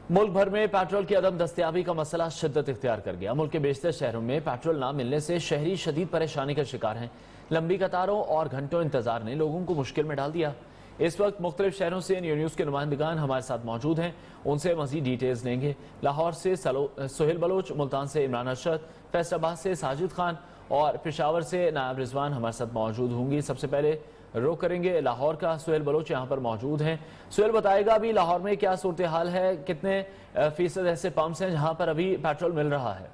मुल्क भर में पेट्रोल की अदम दस्तयाबी का मसला शिद्दत इख्तियार कर गया। मुल्क के बेशतर शहरों में पेट्रोल ना मिलने से शहरी शदीद परेशानी का शिकार हैं। लंबी कतारों और घंटों इंतजार ने लोगों को मुश्किल में डाल दिया। इस वक्त मुख्तलिफ शहरों से न्यूज़ के नुमाइंदगान हमारे साथ मौजूद हैं, उनसे मजीद डिटेल्स लेंगे। लाहौर से सोहेल बलोच, मुल्तान से इमरान अरशद, फैसलाबाद से साजिद खान और पेशावर से नायब रिजवान हमारे साथ मौजूद होंगी। सबसे पहले रुख करेंगे लाहौर का। सोहेल बलोच यहाँ पर मौजूद हैं। सोहेल बताएगा अभी लाहौर में क्या सूरत हाल है, कितने फीसद ऐसे पंप्स हैं जहाँ पर अभी पेट्रोल मिल रहा है?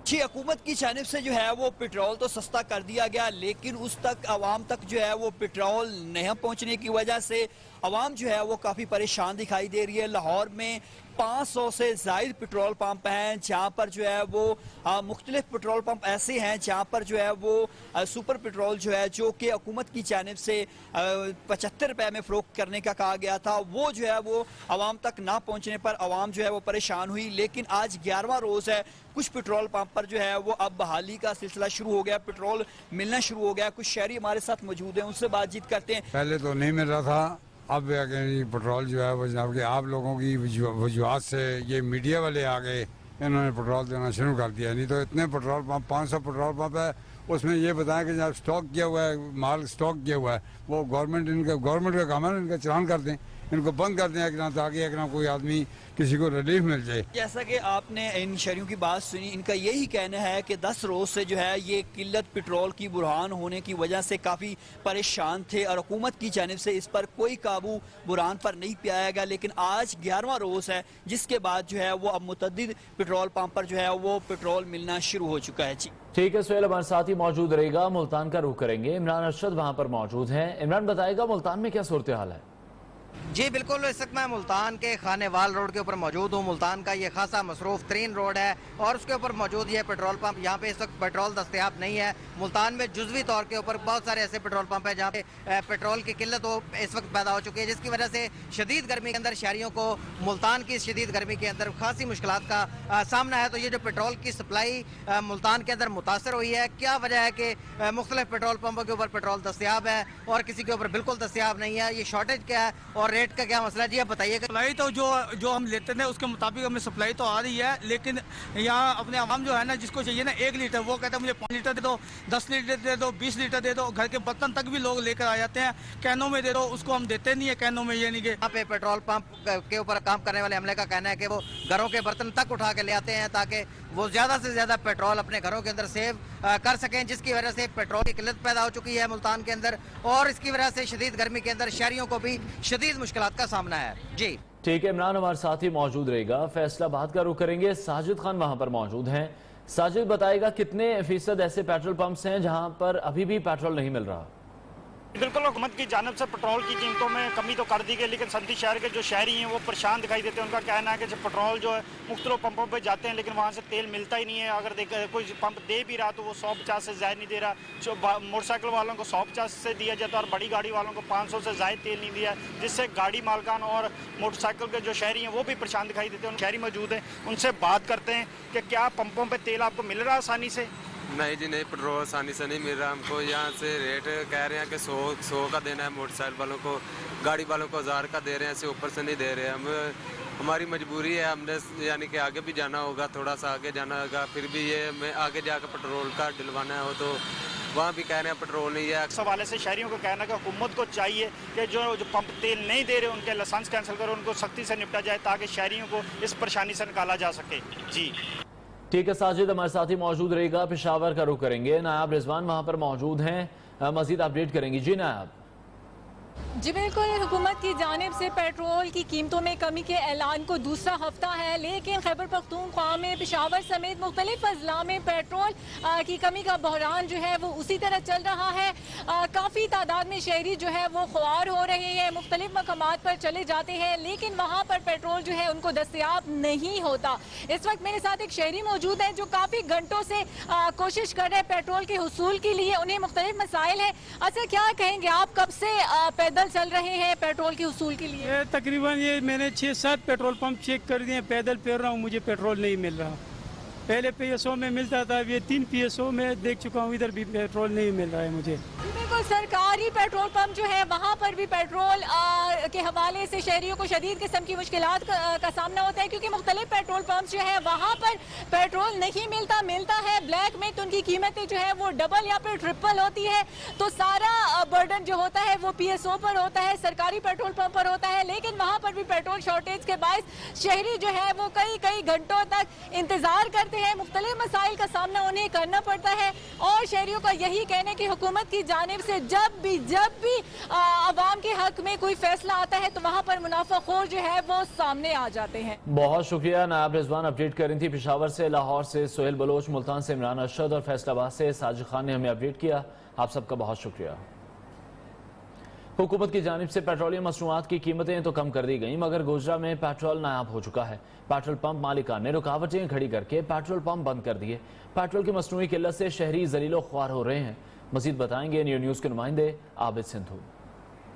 जी, हुकूमत की जानिब से जो है वो पेट्रोल तो सस्ता कर दिया गया, लेकिन उस तक आवाम तक जो है वो पेट्रोल नहीं पहुंचने की वजह से आवाम जो है वो काफ़ी परेशान दिखाई दे रही है। लाहौर में 500 से ज़ायद पेट्रोल पंप हैं जहाँ पर जो है वो मुख्तलिफ पेट्रोल पंप ऐसे हैं जहाँ पर जो है वो सुपर पेट्रोल जो है, जो कि हुकूमत की जानिब से 75 रुपए में फ़रोख्त करने का कहा गया था, वो जो है वो आवाम तक ना पहुँचने पर आवाम जो है वो परेशान हुई। लेकिन आज 11वां रोज़ है, कुछ पेट्रोल पंप पर जो है वो अब बहाली का सिलसिला शुरू हो गया, पेट्रोल मिलना शुरू हो गया। कुछ शहरी हमारे साथ मौजूद हैं, उनसे बातचीत करते हैं। पहले तो नहीं मिल रहा था, अब पेट्रोल जो है वो जनाब कि आप लोगों की वजूहत से ये मीडिया वाले आ गए, इन्होंने पेट्रोल देना शुरू कर दिया। नहीं तो इतने पेट्रोल पंप 500 पेट्रोल पंप है, उसमें ये बताएं कि जब स्टॉक किया हुआ है, माल स्टॉक किया हुआ है, वो गवर्नमेंट का काम है, इनका चलान कर दें, इनको बंद कर दें ताकि एक ना कोई आदमी किसी को रिलीफ मिल जाए। जैसा कि आपने इन शहरियों की बात सुनी, इनका यही कहना है कि 10 रोज से जो है ये किल्लत पेट्रोल की बुरहान होने की वजह से काफ़ी परेशान थे और हुकूमत की जानिब से इस पर कोई काबू बुरहान पर नहीं पाया गया। लेकिन आज 11वां रोज़ है, जिसके बाद जो है वो अब मुतअद्दिद पेट्रोल पंप पर जो है वो पेट्रोल मिलना शुरू हो चुका है। जी ठीक है सोहेल, हमारे साथ ही मौजूद रहेगा। मुल्तान का रुख करेंगे, इमरान अरशद वहाँ पर मौजूद हैं। इमरान बताएगा मुल्तान में क्या सूरत हाल है? जी बिल्कुल, इस वक्त मैं मुल्तान के खानेवाल रोड के ऊपर मौजूद हूँ। मुल्तान का ये खासा मसरूफ तरीन रोड है और उसके ऊपर मौजूद ये पेट्रोल पंप। यहाँ पे इस वक्त पेट्रोल दस्तयाब नहीं है। मुल्तान में जुज़वी तौर के ऊपर बहुत सारे ऐसे पेट्रोल पंप है जहाँ पे पेट्रोल की किल्लत इस वक्त पैदा हो चुकी है, जिसकी वजह से शदीद गर्मी के अंदर शहरियों को मुल्तान की शदीद गर्मी के अंदर खासी मुश्किलात का सामना है। तो ये जो पेट्रोल की सप्लाई मुल्तान के अंदर मुतासर हुई है, क्या वजह है कि मुख्तलिफ पेट्रोल पंपों के ऊपर पेट्रोल दस्तयाब है और किसी के ऊपर बिल्कुल दस्तयाब नहीं है? ये शॉर्टेज क्या है और रेट का क्या मसला? जी आप बताइए। सप्लाई तो जो हम लेते थे उसके मुताबिक हमें सप्लाई तो आ रही है, लेकिन यहाँ अपने आवाम जो है ना, जिसको चाहिए ना 1 लीटर, वो कहते हैं मुझे 5 लीटर दे दो, 10 लीटर दे दो, 20 लीटर दे दो। घर के बर्तन तक भी लोग लेकर आ जाते हैं, कैनों में दे दो, उसको हम देते नहीं है कैनों में। ये नहीं कि यहाँ पे पेट्रोल पंप के ऊपर काम करने वाले अमले का कहना है कि वो घरों के बर्तन तक उठा के ले आते हैं ताकि वो ज्यादा से ज्यादा पेट्रोल अपने घरों के अंदर सेव कर सकें, जिसकी वजह से पेट्रोल की किल्लत पैदा हो चुकी है मुल्तान के अंदर और इसकी वजह से शदीद गर्मी के अंदर शहरियों को भी शदीद मुश्किलात का सामना है। जी ठीक है, इमरान हमारे साथ ही मौजूद रहेगा। फैसलाबाद का रुख करेंगे, साजिद खान वहां पर मौजूद हैं। साजिद बताएगा कितने फीसद ऐसे पेट्रोल पंप्स हैं जहां पर अभी भी पेट्रोल नहीं मिल रहा? बिल्कुल, हुकूमत की जानिब से पेट्रोल की कीमतों में कमी तो कर दी गई, लेकिन संती शहर के जो शहरी हैं वो परेशान दिखाई देते हैं। उनका कहना है कि जब पेट्रोल जो है मुख्तलिफ पंपों पे जाते हैं, लेकिन वहाँ से तेल मिलता ही नहीं है। अगर कोई पंप दे भी रहा तो वो 150 से ज़ायद नहीं दे रहा। जो मोटरसाइकिल वालों को 150 से दिया जाता है और बड़ी गाड़ी वालों को 500 से ज़ायद तेल नहीं दिया, जिससे गाड़ी मालकान और मोटरसाइकिल के जो शहरी हैं वो भी परेशान दिखाई देते हैं। शहरी मौजूद हैं, उनसे बात करते हैं कि क्या पंपों पर तेल आपको मिल रहा है आसानी से? नहीं जी नहीं, पेट्रोल आसानी से नहीं मिल रहा हमको। यहाँ से रेट कह रहे हैं कि 100 का देना है मोटरसाइकिल वालों को, गाड़ी वालों को 1000 का दे रहे हैं, ऐसे ऊपर से नहीं दे रहे हैं। हमारी मजबूरी है, हमने यानी कि आगे भी जाना होगा, थोड़ा सा आगे जाना होगा, फिर भी ये हमें आगे जाकर पेट्रोल का डलवाना हो तो वहाँ भी कह रहे हैं पेट्रोल नहीं है। इस हवाले से शहरियों को कहना कि हुकूमत को चाहिए कि जो पंप तेल नहीं दे रहे उनके लाइसेंस कैंसिल करो, उनको सख्ती से निपटा जाए ताकि शहरियों को इस परेशानी से निकाला जा सके। जी ठीक है, साजिद हमारे साथ ही मौजूद रहेगा। पेशावर का रुख करेंगे, नायब रिजवान वहां पर मौजूद हैं, मजीद अपडेट करेंगी। जी नायब। जी बिल्कुल, हुकूमत की जानिब से पेट्रोल की कीमतों में कमी के ऐलान को दूसरा हफ्ता है, लेकिन खैबर पख्तूनख्वा में पेशावर समेत मुख्तलिफ अजला में पेट्रोल की कमी का बहरान जो है वो उसी तरह चल रहा है। काफ़ी तादाद में शहरी जो है वो ख्वार हो रहे हैं, मुख्तलिफ मकामात पर चले जाते हैं, लेकिन वहाँ पर पेट्रोल जो है उनको दस्तयाब नहीं होता। इस वक्त मेरे साथ एक शहरी मौजूद है जो काफ़ी घंटों से कोशिश कर रहे हैं पेट्रोल के हुसूल के लिए। उन्हें मुख्तलिफ मसाइल है। अच्छा, क्या कहेंगे आप, कब से पैदल चल रहे हैं पेट्रोल के हुसूल के लिए? तकरीबन ये मैंने 6-7 पेट्रोल पंप चेक कर दिए, पैदल फिर रहा हूँ, मुझे पेट्रोल नहीं मिल रहा। पहले PSO में मिलता था, ये 3 PSO में देख चुका हूँ, इधर भी पेट्रोल नहीं मिल रहा है मुझे। बिल्कुल सरकारी पेट्रोल पंप जो है वहाँ पर भी पेट्रोल के हवाले से शहरियों को शदीद किस्म की मुश्किलात का सामना होता है, क्योंकि मुख्तलिफ पेट्रोल पंप जो है वहाँ पर पेट्रोल नहीं मिलता है ब्लैक में, तो उनकी कीमतें जो है वो डबल या फिर ट्रिपल होती है। तो सारा बर्डन जो होता है वो PSO पर होता है, सरकारी पेट्रोल पंप पर होता है। लेकिन वहाँ पर भी पेट्रोल शॉर्टेज के बायस शहरी जो है वो कई घंटों तक इंतजार करते हैं, मुख्तलिफ मसाइल का सामना उन्हें करना पड़ता है। और शहरियों का यही कहना है कि हुकूमत की जानिब से जब भी अवाम के हक में कोई फैसला आता है तो वहाँ पर मुनाफाखोर जो है वो सामने आ जाते हैं। बहुत शुक्रिया। नायब रिजवान अपडेट कर रही थी पेशावर से, लाहौर से सोहेल बलोच, मुल्तान से इमरान अरशद और फैसलाबाद से साजिद खान ने हमें अपडेट किया। आप सबका बहुत शुक्रिया। हुकूमत की जानिब से पेट्रोलियम मसनूआत की कीमतें तो कम कर दी गई, मगर गोजरा में पेट्रोल नायाब हो चुका है। पेट्रोल पंप मालिकान ने रुकावटें खड़ी करके पेट्रोल पंप बंद कर दिए। पेट्रोल की मसनूई किल्लत से शहरी जलीलो ख्वार हो रहे हैं। मजीद बताएंगे न्यूज़ के नुमाइंदे आबिद सिंधु।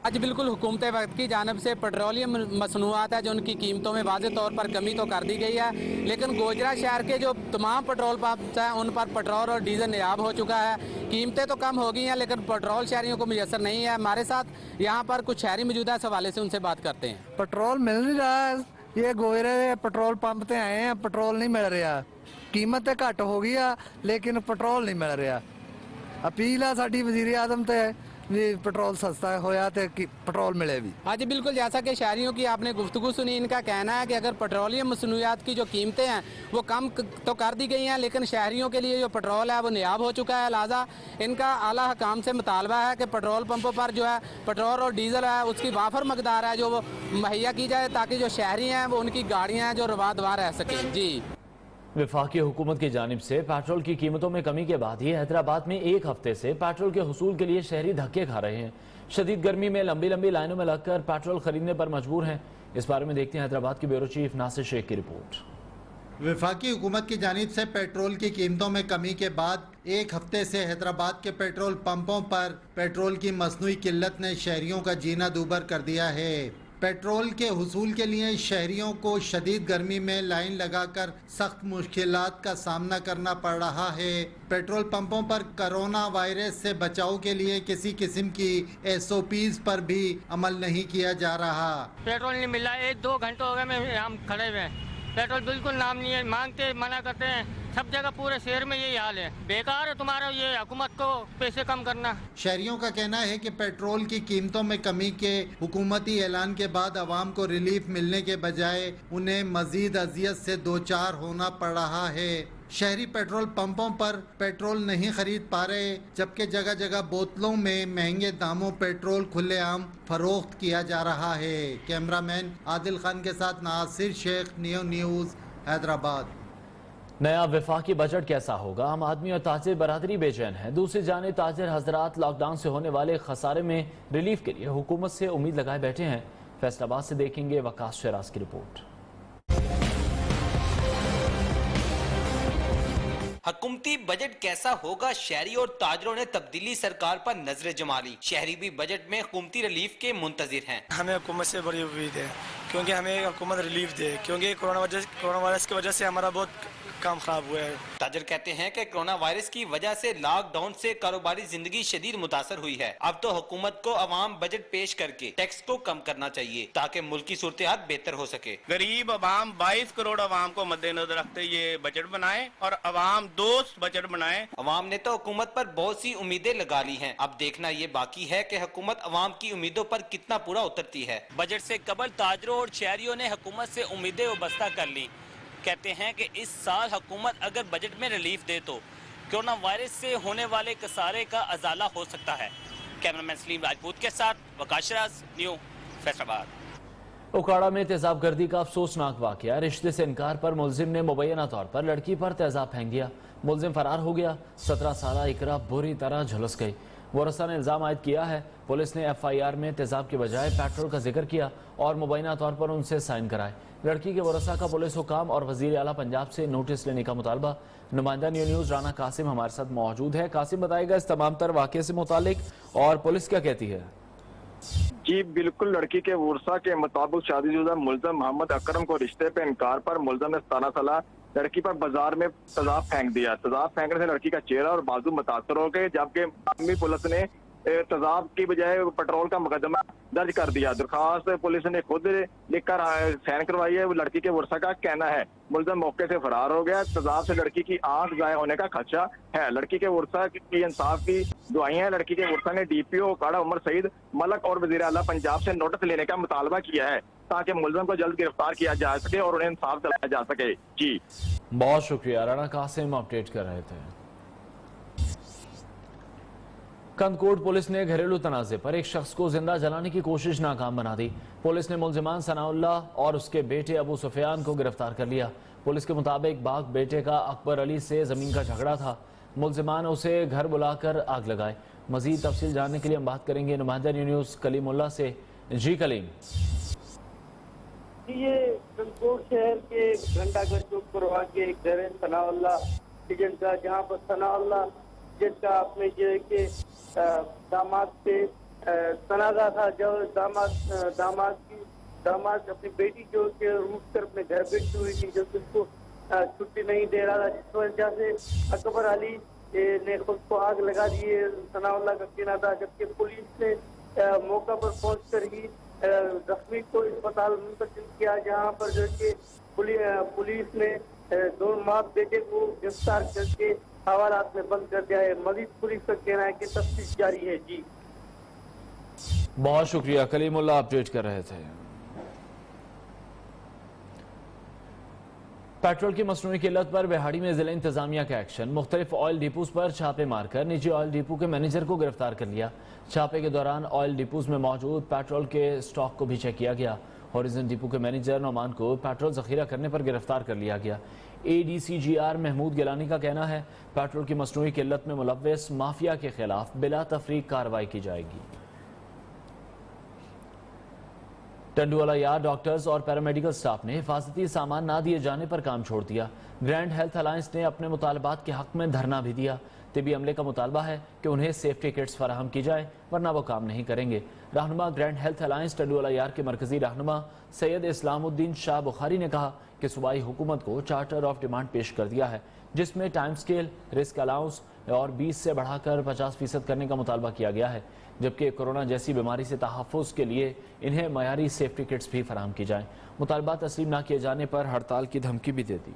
आज बिल्कुल हुकूमत वक्त की जानब से पेट्रोलियम मसनूआत है जो उनकी कीमतों में वाज़ेह तौर पर कमी तो कर दी गई है, लेकिन गोजरा शहर के जो तमाम पेट्रोल पंप हैं उन पर पेट्रोल और डीजल नायाब हो चुका है। कीमतें तो कम हो गई हैं लेकिन पेट्रोल शहरियों को मुयसर नहीं है। हमारे साथ यहाँ पर कुछ शहरी मौजूद है, इस हवाले से उनसे बात करते हैं। पेट्रोल मिल नहीं रहा है, ये गोजरे पेट्रोल पंप पे आए हैं, पेट्रोल नहीं मिल रहा। कीमत घट हो गई है लेकिन पेट्रोल नहीं मिल रहा। अपील है साडी वज़ीर आज़म ते भी पेट्रोल सस्ता होया तो पेट्रोल मिले भी। हाँ जी बिल्कुल, जैसा कि शहरियों की आपने गुफ्तगू सुनी, इनका कहना है कि अगर पेट्रोलियम मसनूआत की जो कीमतें हैं वो कम तो कर दी गई हैं, लेकिन शहरियों के लिए जो पेट्रोल है वो नायाब हो चुका है। लिहाजा इनका आला हकाम से मुतालबा है कि पेट्रोल पंपों पर जो है पेट्रोल और डीजल है उसकी वाफर मकदार है जो वो मुहैया की जाए, ताकि जो शहरी हैं वो उनकी गाड़ियाँ हैं जो रवादवा रह सकें। जी, वफाकी हुकूमत की जानिब से पेट्रोल की कीमतों में कमी के बाद ही हैदराबाद में एक हफ्ते से पेट्रोल के हुसूल के लिए शहरी धक्के खा रहे हैं। शदीद गर्मी में लंबी लाइनों में लगकर पेट्रोल खरीदने पर मजबूर हैं। इस बारे में देखते हैं हैदराबाद के ब्यूरो चीफ नासिर शेख की रिपोर्ट। वफाकी हुकूमत की जानिब से पेट्रोल की कीमतों में कमी के बाद एक हफ्ते से हैदराबाद के पेट्रोल पंपों पर पेट्रोल की मसनूई किल्लत ने शहरियों का जीना दूभर कर दिया है। पेट्रोल के हुसूल के लिए शहरियों को शदीद गर्मी में लाइन लगाकर सख्त मुश्किलात का सामना करना पड़ रहा है। पेट्रोल पंपों पर कोरोना वायरस से बचाव के लिए किसी किस्म की SOPs पर भी अमल नहीं किया जा रहा। पेट्रोल नहीं मिला, 1-2 घंटे हो गए हम खड़े हुए हैं। पेट्रोल बिल्कुल नाम नहीं है, मांगते मना करते हैं। सब जगह पूरे शहर में यही हाल है। बेकार है तुम्हारा ये हुकूमत को पैसे कम करना। शहरियों का कहना है कि पेट्रोल की कीमतों में कमी के हुकूमती ऐलान के बाद आवाम को रिलीफ मिलने के बजाय उन्हें मजीद अजियत से दो चार होना पड़ रहा है। शहरी पेट्रोल पंपों पर पेट्रोल नहीं खरीद पा रहे, जबकि जगह जगह बोतलों में महंगे दामों पेट्रोल खुलेआम फरोख्त किया जा रहा है। कैमरामैन आदिल खान के साथ नासिर शेख, न्यूज़ हैदराबाद। नया वफाकी बजट कैसा होगा? आम आदमी और ताजिर बरादरी बेचैन है। दूसरी जानिब ताजिर हजरात लॉकडाउन से होने वाले खसारे में रिलीफ के लिए हुकूमत से उम्मीद लगाए बैठे हैं। फैसलाबाद से देखेंगे वकास शराज की रिपोर्ट। हुकूमती बजट कैसा होगा? शहरी और ताजरों ने तब्दीली सरकार पर नजरें जमा ली। शहरी भी बजट में हुकूमती रिलीफ के मुंतजिर हैं। हमें हुकूमत से बड़ी उम्मीद है क्योंकि हमें हुकूमत रिलीफ दे, क्योंकि कोरोना वायरस की वजह से हमारा बहुत काम खराब हुआ है। ताजर कहते हैं कि कोरोना वायरस की वजह से लॉकडाउन से कारोबारी जिंदगी शदीद मुतासर हुई है। अब तो हुकूमत को अवाम बजट पेश करके टैक्स को कम करना चाहिए ताकि मुल्क की सूरत हाल बेहतर हो सके। गरीब अवाम 22 करोड़ अवाम को मद्देनजर रखते ये बजट बनाए और अवाम दोस्त बजट बनाए। अवाम ने तो हुकूमत पर बहुत सी उम्मीदें लगा ली हैं। अब देखना ये बाकी है कि हुकूमत अवाम की उम्मीदों पर कितना पूरा उतरती है। बजट से कबल ताजरों और शहरियों ने हुकूमत से उम्मीदें वाबस्ता कर ली। कहते हैं कि इस साल हुकूमत अगर बजट में रिलीफ दे तो कोरोना वायरस से होने वाले कसारे का अजाला हो सकता है। कैमरामैन सलीम राजपूत के साथ वकास शराज, न्यूज़ फैसलाबाद। उकाड़ा में तेजाब गर्दी का अफसोसनाक वाकया। रिश्ते से इनकार पर मुलजिम ने मुबैना तौर पर लड़की पर तेजाब फेंक दिया। मुलजिम फरार हो गया। 17 साला इकरा बुरी तरह झुलस गई। वरसा ने इल्जाम आयद किया है। पुलिस ने FIR में तेजाब के बजाय पेट्रोल का जिक्र किया और मुबैना तौर पर उनसे साइन कराए। लड़की के वरसा का पुलिस हुकाम और वजीर आला पंजाब से नोटिस लेने का मुतालबा। नुमाइंदा न्यूज़ राना कासिम हमारे साथ मौजूद है। कासिम, बताएगा इस तमाम तर वाक़े से मुतालिक और पुलिस क्या कहती है? जी बिल्कुल, लड़की के वरसा के मुताबिक शादीशुदा मुलजम मोहम्मद अकरम को रिश्ते पे इनकार पर मुलजम ने 17 साल लड़की पर बाजार में तेजाब फेंक दिया। तेजाब फेंकने से लड़की का चेहरा और बाजू मुतासर हो गए, जबकि मकामी पुलिस ने तेजाब की बजाय पेट्रोल का मुकदमा दर्ज कर दिया। दरखास्त पुलिस ने खुद लिखकर साइन करवाई है। वो लड़की के वर्षा का कहना है मुलजम मौके से फरार हो गया। तेजाब से लड़की की आंख जाया होने का खदशा है। लड़की के वर्षा की इंसाफ की दुआएं हैं। लड़की के वर्षा ने DPO काड़ा उमर सईद मलक और वजीर आला पंजाब से नोटिस लेने का मुतालबा किया है ताकि मुलजम को जल्द गिरफ्तार किया जा सके और उन्हें इंसाफ दिलाया जा सके। जी बहुत शुक्रिया। राणा कासिम अपडेट कर रहे थे। कंदकोट पुलिस ने घरेलू तनाजे पर एक शख्स को जिंदा जलाने की कोशिश नाकाम बना दी। पुलिस ने मुलजिमान सनाउल्लाह और उसके बेटे अबू सुफियान को गिरफ्तार कर लिया। पुलिस के मुताबिक बाग बेटे का अकबर अली से जमीन का झगड़ा था। मुलजिमान उसे घर बुलाकर आग लगाए। मजीद तफसील जानने के लिए हम बात करेंगे नुमाइंदा न्यूज़ कलीमुल्लाह से। जी कलीम। ये कंदकोट शहर के घंटाघर चौक पर वाक़ एक घर है सनाउल्लाह का, जहाँ पर सनाउल्लाह जिसका अपने जो है कि दामाद से तनाजा था। जब दामाद अपनी बेटी जो कि रूट कर अपने घर बैठी हुई थी, जो उसको छुट्टी नहीं दे रहा था, जिस वजह से अकबर अली ने खुद को आग लगा दी। सनाउल्लाह का कहना था। जबकि पुलिस ने मौका पर पहुंच कर ही जख्मी को अस्पताल मुंतकिल किया, जहाँ पर जो कि पुलिस ने दोनों माँ बेटे को गिरफ्तार करके हवालात में बंद कर दिया है। मजीद पुलिस का कहना है कि तफ्तीश जारी है। जी बहुत शुक्रिया। कलीमुल्लाह अपडेट कर रहे थे। पेट्रोल की मसनूई किल्लत पर बिहाड़ी में जिला इंतजामिया का एक्शन। मुख्तलिफ ऑयल डिपोज पर छापे मारकर निजी ऑयल डिपो के मैनेजर को गिरफ्तार कर लिया। छापे के दौरान ऑयल डिपोज में मौजूद पेट्रोल के स्टॉक को भी चेक किया गया। हॉरिजन डिपो के मैनेजर नौमान को पेट्रोल जखीरा करने पर गिरफ्तार कर लिया गया। ADCGR महमूद गिलानी का कहना है पेट्रोल की मसनूई किल्लत में मुलव्वस माफिया के खिलाफ बिला तफरीक कार्रवाई की जाएगी। टंडुवाला यार्ड डॉक्टर्स और पैरामेडिकल स्टाफ ने हिफाजती सामान ना दिए जाने पर काम छोड़ दिया। ग्रैंड हेल्थ अलायंस ने अपने मुतालबात के हक में धरना भी दिया। तिबी अमले का मुतालबा है कि उन्हें सेफ्टी किट्स फराहम की जाए, वरना वो काम नहीं करेंगे। रहनुमा ग्रैंड हेल्थ अलायंस टंडुवाला यार्ड के मरकजी रहनुमा सैयद इस्लामुद्दीन शाह बुखारी ने कहा कि सूबाई हुकूमत को चार्टर ऑफ डिमांड पेश कर दिया है, जिसमें टाइम स्केल, रिस्क अलाउंस और 20 से बढ़ाकर 50% करने का मुतालबा किया गया है। जबकि कोरोना जैसी बीमारी से तहफ़्फ़ुज़ के लिए इन्हें मयारी सेफ्टी किट्स भी फराहम की जाएँ। मुतालबा तस्लीम न किए जाने पर हड़ताल की धमकी भी दे दी।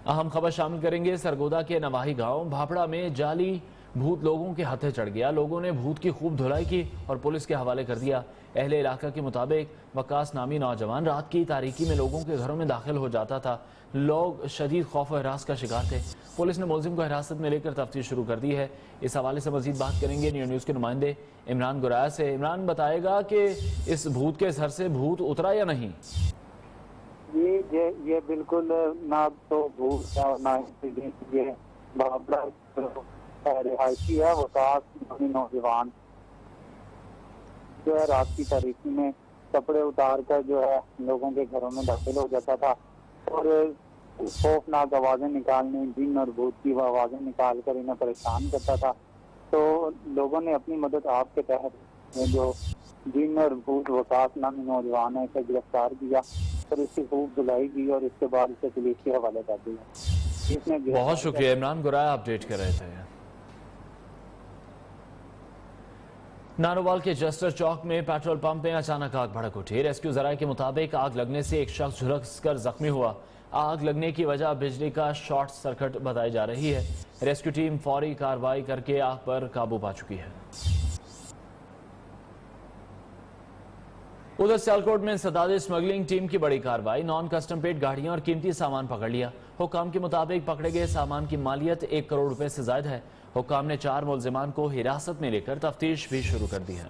अहम खबर शामिल करेंगे सरगोदा के नवाही गांव भापड़ा में जाली भूत लोगों के हाथे चढ़ गया। लोगों ने भूत की खूब धुलाई की और पुलिस के हवाले कर दिया। अहले इलाका के मुताबिक वकास नामी नौजवान रात की तारीकी में लोगों के घरों में दाखिल हो जाता था। लोग शदीद खौफ और हरास का शिकार थे। पुलिस ने मुलजिम को हिरासत में लेकर तफ्तीश शुरू कर दी है। इस हवाले से मजीद बात करेंगे न्यू न्यूज़ के नुमाइंदे इमरान गुराया से। इमरान बताएगा कि इस भूत के सर से भूत उतरा या नहीं? ये बिल्कुल ना तो भूत है और ना ये भापड़ा रिहायशी है। वकास नौजवान जो है रात की तारीकी में कपड़े उतार कर जो है लोगों के घरों में दाखिल हो जाता था और खौफनाक आवाज़ें निकालने, जिन और भूत की आवाज़ें निकाल कर इन्हें परेशान करता था। तो लोगों ने अपनी मदद आपके तहत जो जिन और भूत वकास नामी नौजवान है इसे गिरफ्तार किया और इसकी खूब धुलाई की और इसके बाद इसे पुलिस के हवाले कर दिया। बहुत शुक्रिया। इमरान गुराया अपडेट कर रहे थे। नारोवाल के जस्टर चौक में पेट्रोल पंप में अचानक आग भड़क उठी। रेस्क्यू जराये के मुताबिक आग लगने से एक शख्स झुलसकर जख्मी हुआ। आग लगने की वजह बिजली का शॉर्ट सर्किट बताई जा रही है। रेस्क्यू टीम फौरी कार्रवाई करके आग पर काबू पा चुकी है। उधर सियालकोट में इंसदाद स्मगलिंग टीम की बड़ी कार्रवाई। नॉन कस्टम पेड गाड़ियां और कीमती सामान पकड़ लिया। हुक्काम के मुताबिक पकड़े गए सामान की मालियत 1 करोड़ रुपए से ज्यादा है। हुक्काम ने 4 मुलजिमान को हिरासत में लेकर तफ्तीश भी शुरू कर दी है।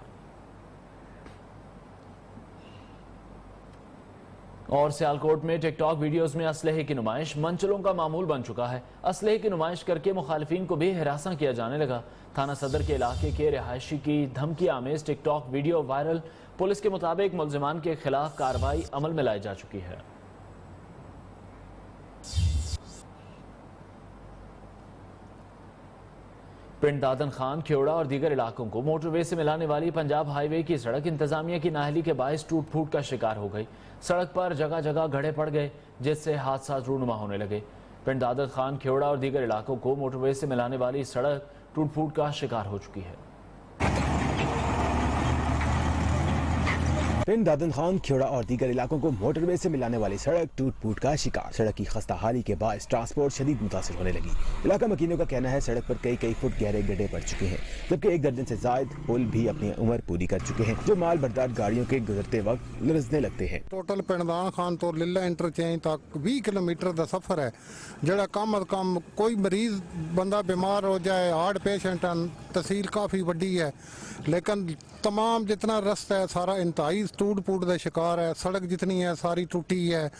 और सियालकोट में टिकटॉक वीडियोस में असलहे की नुमाइश मंचलों का मामूल बन चुका है। असलहे की नुमाइश करके मुखालिफिन को भी हिरासा किया जाने लगा। थाना सदर के इलाके के रिहायशी की धमकी आमेज टिकटॉक वीडियो वायरल। पुलिस के मुताबिक मुलजिमान के खिलाफ कार्रवाई अमल में लाई जा चुकी है। पिंड दादन खान, खेवड़ा और दीगर इलाकों को मोटरवे से मिलाने वाली पंजाब हाईवे की सड़क इंतजामिया की नाअहली के बायस टूट फूट का शिकार हो गई। सड़क पर जगह जगह गड्ढे पड़ गए, जिससे हादसा रूनुमा होने लगे। पिंड दादत खान, खेवड़ा और दीगर इलाकों को मोटरवे से मिलाने वाली सड़क टूट फूट का शिकार हो चुकी है। पिंड दादन खान, खेवड़ा और दीगर इलाकों को मोटरवे से मिलाने वाली सड़क टूट फूट का शिकार। सड़क की खस्ता हाली के बायस ट्रांसपोर्ट शदीद मुतासर होने लगी। इलाका मकीनों का कहना है सड़क पर कई फुट गहरे गड्ढे पड़ चुके हैं, जबकि 1 दर्जन से जायद पुल भी अपनी उम्र पूरी कर चुके हैं, जो माल बरदार गाड़ियों के गुजरते वक्त लरजने लगते हैं। टोटल पिंड दादन खान तो लीला इंटरचेंज तक 20 किलोमीटर का सफर है, जड़ा कम अज कम कोई मरीज बंदा बीमार हो जाए, हार्ट पेशेंट तहसील काफ़ी वड्डी है, लेकिन तमाम जितना रास्ता है सारा इंतहाई टूट फूट का शिकार है। सड़क जितनी है सारी टूटी है।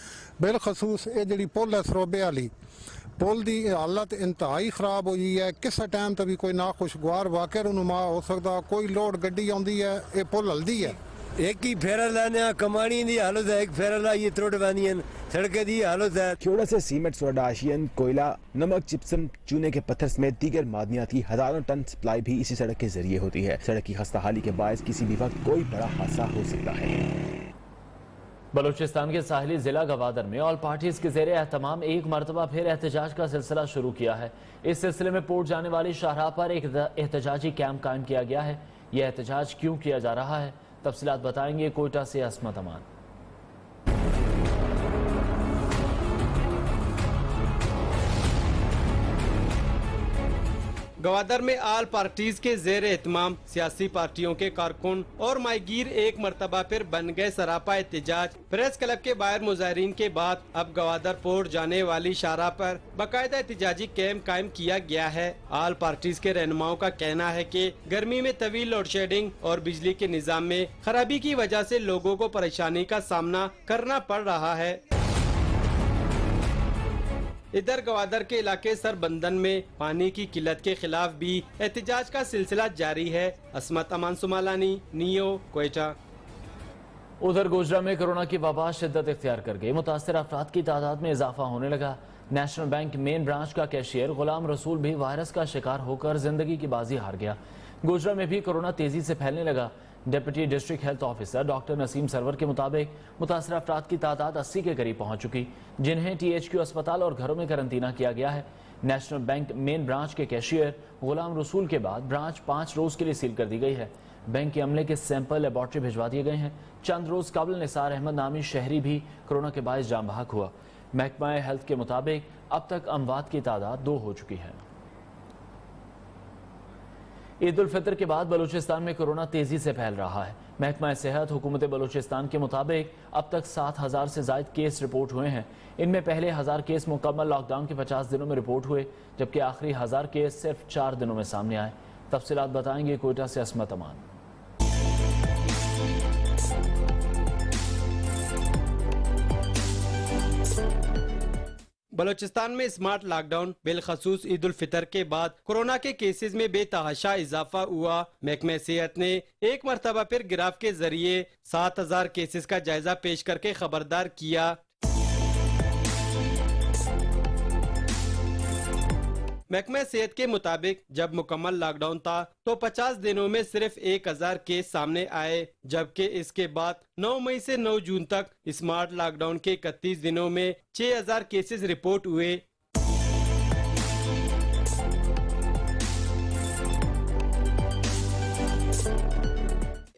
बिलखसूस ये जी पुल है सरोबे वाली पुल की हालत इंतहाई खराब हुई है। किस टाइम तक भी कोई नाखुशगवार वाक़या रूनुमा हो सकता। कोई लोड गड्डी आती है, ये पुल हल्दी है। एक ही फेरा लाने कमानी दी हालत है, एक फेरा ला ये त्रुट बानी सड़कें दी हालत है। खेवड़ा से सीमेंट, सोडा, आशियन, कोयला, नमक, चिप्सम, चूने के पत्थर समेत दीगर मादनियात की हजारों टन सप्लाई भी इसी सड़क के जरिए होती है। सड़क की खस्ता हाली के बायस किसी भी वक्त कोई बड़ा हादसा हो सकता है। बलूचिस्तान के साहिली जिला गवादर में ऑल पार्टीज के ज़ेरे एहतमाम एक मरतबा फिर एहतजाज का सिलसिला शुरू किया है। इस सिलसिले में पोर्ट जाने वाली शाहराह पर एक एहतजाजी कैंप कायम किया गया है। यह एहतजाज क्यों किया जा रहा है, तफसीलात बताएंगे कोयटा से असमत अमान। गवादर में आल पार्टीज के जेर एहतमाम सियासी पार्टियों के कारकुन और माहीगीर एक मरतबा फिर बन गए सरापा एहतजाज। प्रेस क्लब के बाहर मुजाहिरीन के बाद अब गवादर पोर्ट जाने वाली शाहराह पर बाकायदा एहतजाजी कैंप कायम किया गया है। आल पार्टीज के रहनुमाओं का कहना है कि गर्मी में तवील लोड शेडिंग और बिजली के निजाम में खराबी की वजह से लोगों को परेशानी का सामना करना पड़ रहा है। इधर गवादर के इलाके सरबंदन में पानी की किल्लत के खिलाफ भी एहतजाज का सिलसिला जारी है। असमत अमान सुमालानी, नियो, कोयटा। उधर गोजरा में कोरोना की वबा शिद्दत इख्तियार कर गई। मुतासर अफराद की तादाद में इजाफा होने लगा। नेशनल बैंक मेन ब्रांच का कैशियर गुलाम रसूल भी वायरस का शिकार होकर जिंदगी की बाजी हार गया। गोजरा में भी कोरोना तेजी से फैलने लगा। Deputy district health officer doctor Naseem Sarwar के मुताबिक मुतासर अफराद की तादाद 80 के करीब पहुंच चुकी, जिन्हें THQ अस्पताल और घरों में करंतना किया गया है। नेशनल बैंक मेन ब्रांच के कैशियर गुलाम रसूल के बाद ब्रांच 5 रोज के लिए सील कर दी गई है। बैंक के अमले के सैंपल लेबॉर्ट्री भिजवा दिए गए हैं। चंद रोज कबल निसार अहमद नामी शहरी भी कोरोना के बायस जाम बहक हुआ। महकमा हेल्थ के मुताबिक अब तक अमवात की तादाद 2 हो चुकी है। ईद उल फितर के बाद बलूचिस्तान में कोरोना तेजी से फैल रहा है। महकमा सेहत हुकूमत बलूचिस्तान के मुताबिक अब तक 7000 से ज्यादा केस रिपोर्ट हुए हैं। इनमें पहले 1000 केस मुकम्मल लॉकडाउन के 50 दिनों में रिपोर्ट हुए, जबकि आखिरी 1000 केस सिर्फ 4 दिनों में सामने आए। तफसीलात बताएंगे कोयटा से असमत अमान। बलूचिस्तान में स्मार्ट लॉकडाउन बिलखसूस ईद उल फितर के बाद कोरोना के केसेस में बेतहाशा इजाफा हुआ। महकमे सेहत ने एक मरतबा फिर ग्राफ के जरिए 7000 केसेस का जायजा पेश करके खबरदार किया। महकमा सेहत के मुताबिक जब मुकम्मल लॉकडाउन था तो 50 दिनों में सिर्फ 1000 केस सामने आए, जबकि इसके बाद 9 मई से 9 जून तक स्मार्ट लॉकडाउन के 31 दिनों में 6000 केसेस रिपोर्ट हुए।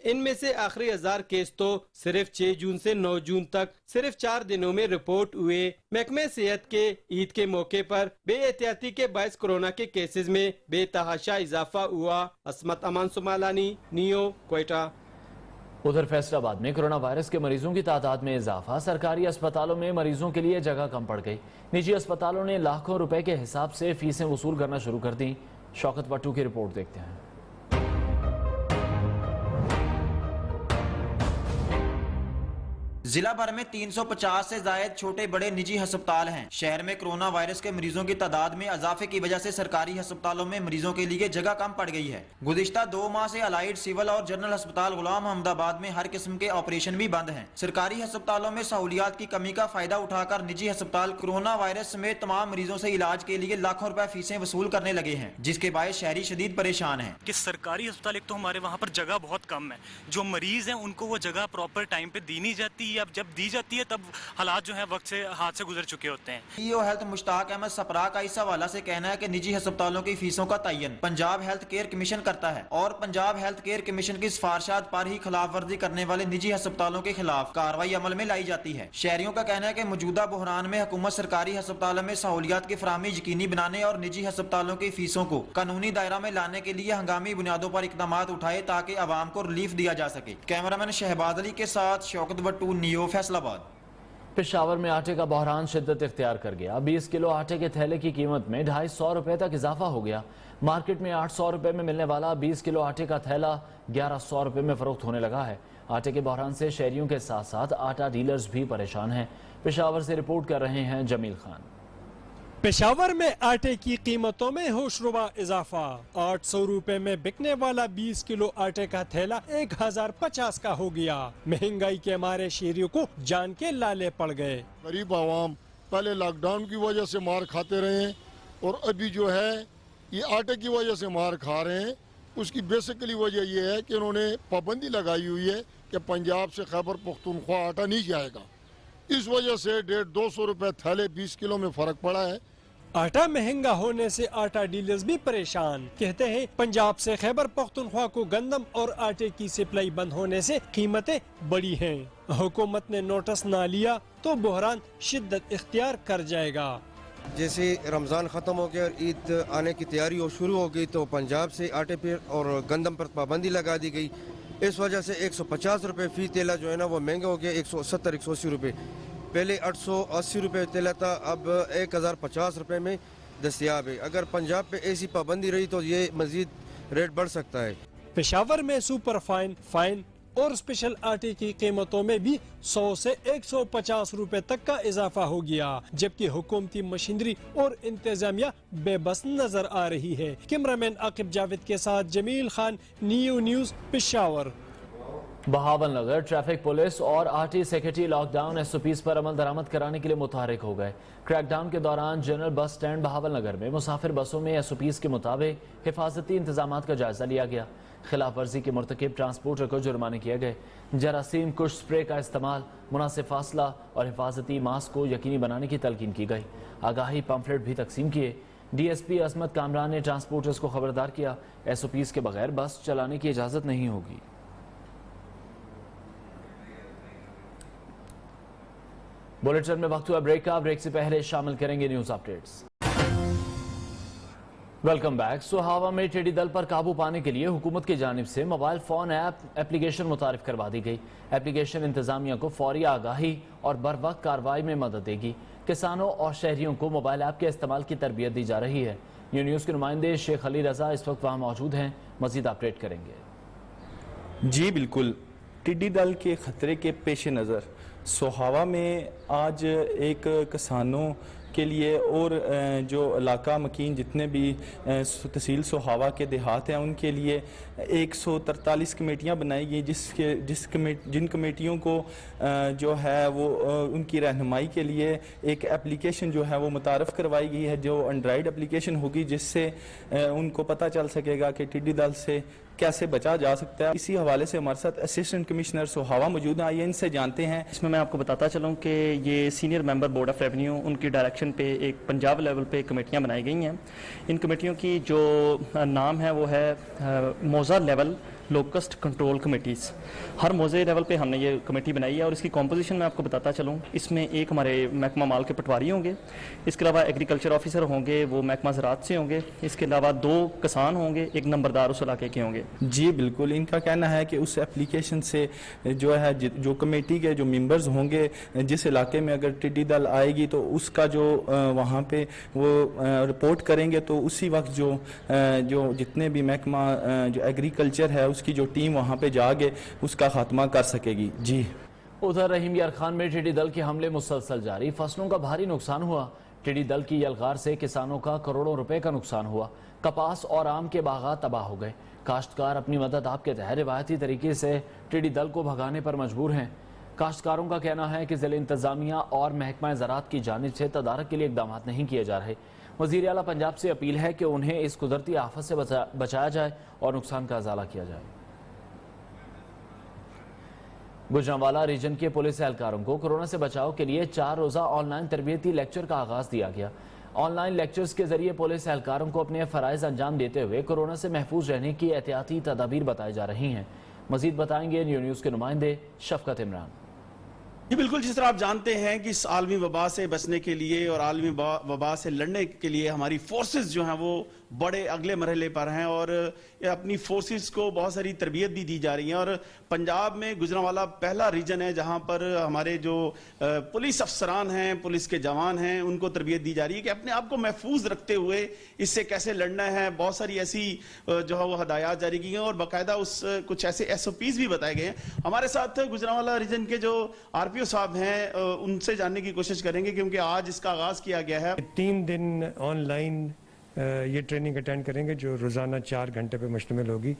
इनमें से आखिरी 1000 केस तो सिर्फ 6 जून से 9 जून तक सिर्फ 4 दिनों में रिपोर्ट हुए। महकमे सेहत के ईद के मौके पर बेएहतियाती के बायस कोरोना के केसेस में बेतहाशा इजाफा हुआ। असमत अमान सुमालानी, नियो, कोयटा। उधर फैसलाबाद में कोरोना वायरस के मरीजों की तादाद में इजाफा। सरकारी अस्पतालों में मरीजों के लिए जगह कम पड़ गई। निजी अस्पतालों ने लाखों रुपए के हिसाब से फीसें वसूल करना शुरू कर दी। शौकत वट्टू की रिपोर्ट देखते हैं। जिला भर में 350 से जायद छोटे बड़े निजी अस्पताल हैं। शहर में कोरोना वायरस के मरीजों की तादाद में इजाफे की वजह से सरकारी अस्पतालों में मरीजों के लिए जगह कम पड़ गई है। गुज़िश्ता 2 माह से अलाइड सिविल और जनरल अस्पताल गुलाम अहमदाबाद में हर किस्म के ऑपरेशन भी बंद हैं। सरकारी अस्पतालों में सहूलियात की कमी का फायदा उठाकर निजी अस्पताल कोरोना वायरस समेत तमाम मरीजों से इलाज के लिए लाखों रुपए फीसें वसूल करने लगे हैं, जिसके बायस शहरी शदीद परेशान है। कि सरकारी अस्पताल एक तो हमारे वहाँ पर जगह बहुत कम है, जो मरीज है उनको वो जगह प्रॉपर टाइम पे दी नहीं जाती या जब दी जाती है तब हालात जो है वक्त से हाथ से गुजर चुके होते हैं। सीईओ हेल्थ मुश्ताक अहमद सपरा का इस हवाला से कहना है कि निजी अस्पतालों की फीसों का तयन पंजाब हेल्थ केयर कमीशन करता है और पंजाब हेल्थ केयर कमीशन की सिफारिशात पर ही खिलाफ वर्जी करने वाले निजी अस्पतालों के खिलाफ कार्रवाई अमल में लाई जाती है। शहरियों का कहना है कि मौजूदा बहरान में हुकूमत सरकारी अस्पतालों में सहूलियात की फराहमी यकीनी बनाने और निजी अस्पतालों की फीसों को कानूनी दायरा में लाने के लिए हंगामी बुनियादों पर इकदाम उठाए ताकि आवाम को रिलीफ दिया जा सके। कैमरामैन शहबाज अली के साथ शौकत भट्टू, नियो, फैसलाबाद। पेशावर में आटे का बहरान शिद्दत इख्तियार कर गया। 20 किलो आटे के थैले की कीमत में 250 रुपए तक इजाफा हो गया। मार्केट में 800 रुपए में मिलने वाला 20 किलो आटे का थैला 1100 रुपए में फरोख्त होने लगा है। आटे के बहरान से शहरियों के साथ साथ आटा डीलर्स भी परेशान हैं। पेशावर से रिपोर्ट कर रहे हैं जमील खान। पेशावर में आटे की कीमतों में होशरुबा इजाफा। 800 रुपए में बिकने वाला 20 किलो आटे का थैला 1050 का हो गया। महंगाई के मारे शहरियों को जान के लाले पड़ गए। गरीब आवाम पहले लॉकडाउन की वजह से मार खाते रहे हैं और अभी जो है ये आटे की वजह से मार खा रहे हैं। उसकी बेसिकली वजह यह है कि उन्होंने पाबंदी लगाई हुई है कि पंजाब से खैबर पख्तूनख्वा आटा नहीं जाएगा। इस वजह से 150-200 रुपए थैले 20 किलो में फर्क पड़ा है। आटा महंगा होने से आटा डीलर्स भी परेशान। कहते हैं पंजाब से खैबर पख्तूनख्वा को गंदम और आटे की सप्लाई बंद होने से कीमतें बढ़ी हैं। हुकूमत ने नोटिस ना लिया तो बहरान शिद्दत इख्तियार कर जाएगा। जैसे रमज़ान ख़त्म हो गया और ईद आने की तैयारी और शुरू हो गई तो पंजाब से आटे पर और गंदम पर पाबंदी लगा दी गई। इस वजह से 150 रुपये फी तेला जो है ना वो महंगा हो गया। 170-180 रुपये, पहले 880 रुपये तेला था, अब 1050 रुपये में दस्तियाब है। अगर पंजाब पे ऐसी पाबंदी रही तो ये मजीद रेट बढ़ सकता है। पेशावर में सुपर फाइन, फाइन और स्पेशल आटे की कीमतों में भी 100 से 150 रुपए तक का इजाफा हो गया, जबकि हुकूमती मशीनरी और इंतजामिया बेबस नजर आ रही है। कैमरामैन आकिब जावेद के साथ जमील खान, नियो न्यूज, पेशावर। बहावल नगर ट्रैफिक पुलिस और आरटी सेक्रेटरी लॉकडाउन SOPs पर अमल दरामद कराने के लिए मुतहरिक हो गए। क्रैकडाउन के दौरान जनरल बस स्टैंड बहावल नगर में मुसाफिर बसों में SOPs के मुताबिक हिफाजती इंतजाम का जायजा लिया गया। खिलाफ वर्जी के मुर्तकिब ट्रांसपोर्टर को जुर्माने किए गए। जरासीम कुश स्प्रे का इस्तेमाल, मुनासिब फासला और हिफाजती मास्क को यकीनी बनाने की तलकीन की गई। आगाही पम्फलेट भी तकसीम किए। DSP असमत कामरान ने ट्रांसपोर्टर्स को खबरदार किया, SOPs के बगैर बस चलाने की इजाज़त नहीं होगी। बुलेटिन में वक्त हुआ ब्रेक का। ब्रेक से पहले शामिल करेंगे न्यूज अपडेट्स। Welcome back. सुहावा में टिड्डी दल पर काबू पाने के लिए हुकूमत की जानिब से मोबाइल फोन एप्लीकेशन मुतारिफ करवा दी गई। एप्लीकेशन इंतजामिया को फौरी आगाही और बर वक्त कार्रवाई में मदद देगी। किसानों और शहरियों को मोबाइल ऐप के इस्तेमाल की तरबियत दी जा रही है। न्यू न्यूज़ के नुमाइंदे शेख अली रजा इस वक्त वहाँ मौजूद हैं, मजीद अपडेट करेंगे। जी बिल्कुल, टिड्डी दल के खतरे के पेश नज़र सोहावा में आज एक किसानों के लिए और जो इलाका मकीन जितने भी तहसील सोहावा के देहात हैं उनके लिए 143 कमेटियां बनाई गई, जिन कमेटियों को जो है वो उनकी रहनुमाई के लिए एक एप्लीकेशन जो है वो मुतारफ़ करवाई गई है, जो एंड्रॉयड एप्लीकेशन होगी, जिससे उनको पता चल सकेगा कि टिड्डी दल से कैसे बचा जा सकता है। इसी हवाले से हमारे साथ असिस्टेंट कमिश्नर सोहावा मौजूद हैं, आइए इनसे जानते हैं। इसमें मैं आपको बताता चलूं कि ये senior member board of revenue उनकी डायरेक्शन पे एक पंजाब लेवल पे कमेटियां बनाई गई हैं। इन कमेटियों की जो नाम है वो है मौजा लेवल लोकस्ट कंट्रोल कमेटीज़। हर मौजे लेवल पे हमने ये कमेटी बनाई है और इसकी कॉम्पोजिशन मैं आपको बताता चलूँ। इसमें एक हमारे महकमा माल के पटवारी होंगे, इसके अलावा एग्रीकल्चर ऑफिसर होंगे, वो महकमा ज़राअत से होंगे, इसके अलावा 2 किसान होंगे, एक नंबरदार उस इलाके के होंगे। जी बिल्कुल, इनका कहना है कि उस एप्लीकेशन से जो है जो कमेटी के जो मेंबर्स होंगे, जिस इलाके में अगर टिड्डी दल आएगी तो उसका जो वहाँ पे वो रिपोर्ट करेंगे तो उसी वक्त जो जितने भी महकमा जो एग्रीकल्चर है उसकी जो टीम वहाँ पे जाके उसका खात्मा कर सकेगी। जी उधर रहीम यार खान में टिड्डी दल के हमले मुसलसल जारी, फसलों का भारी नुकसान हुआ। टिड्डी दल की यलगार से किसानों का करोड़ों रुपए का नुकसान हुआ। कपास और आम के बागात तबाह हो गए। काश्तकार अपनी मदद आप के तहत रिवायती तरीके से टिड्डी दल को भगाने पर मजबूर हैं। काश्तकारों का कहना है कि जिला इंतजामिया और महकमा ज़राअत की जानिब से तदारक के लिए इकदाम नहीं किए जा रहे। वज़ीर आला पंजाब से अपील है कि उन्हें इस कुदरती आफत से बचाया जाए और नुकसान का अजाला किया जाए। गुजरांवाला रीजन के पुलिस एहलकारों को कोरोना से बचाव के लिए 4 रोजा ऑनलाइन तरबियती लेक्चर का आगाज दिया गया। ऑनलाइन लेक्चर्स के जरिए पुलिस एहलकारों को अपने फराइज अंजाम देते हुए कोरोना से महफूज रहने की एहतियाती तदाबीर बताई जा रही हैं। मजीद बताएंगे न्यूज़ के नुमाइंदे शफकत इमरान। जी बिल्कुल, जिस तरह आप जानते हैं कि इस आलमी वबा से बचने के लिए और आलमी वबा से लड़ने के लिए हमारी फोर्सेस जो हैं वो बड़े अगले मरहले पर हैं और अपनी फोर्सेस को बहुत सारी तरबियत भी दी जा रही है। और पंजाब में गुजरांवाला पहला रीजन है जहां पर हमारे जो पुलिस अफसरान हैं, पुलिस के जवान हैं, उनको तरबियत दी जा रही है कि अपने आप को महफूज रखते हुए इससे कैसे लड़ना है। बहुत सारी ऐसी जो है वो हदायत जारी की गई और बाकायदा उस कुछ ऐसे SOPs भी बताए गए हैं। हमारे साथ गुजरांवाला रीजन के जो RPO साहब हैं उनसे जानने की कोशिश करेंगे क्योंकि आज इसका आगाज किया गया है। 3 दिन ऑनलाइन ये ट्रेनिंग अटेंड करेंगे जो रोज़ाना 4 घंटे पे मुश्तमिल होगी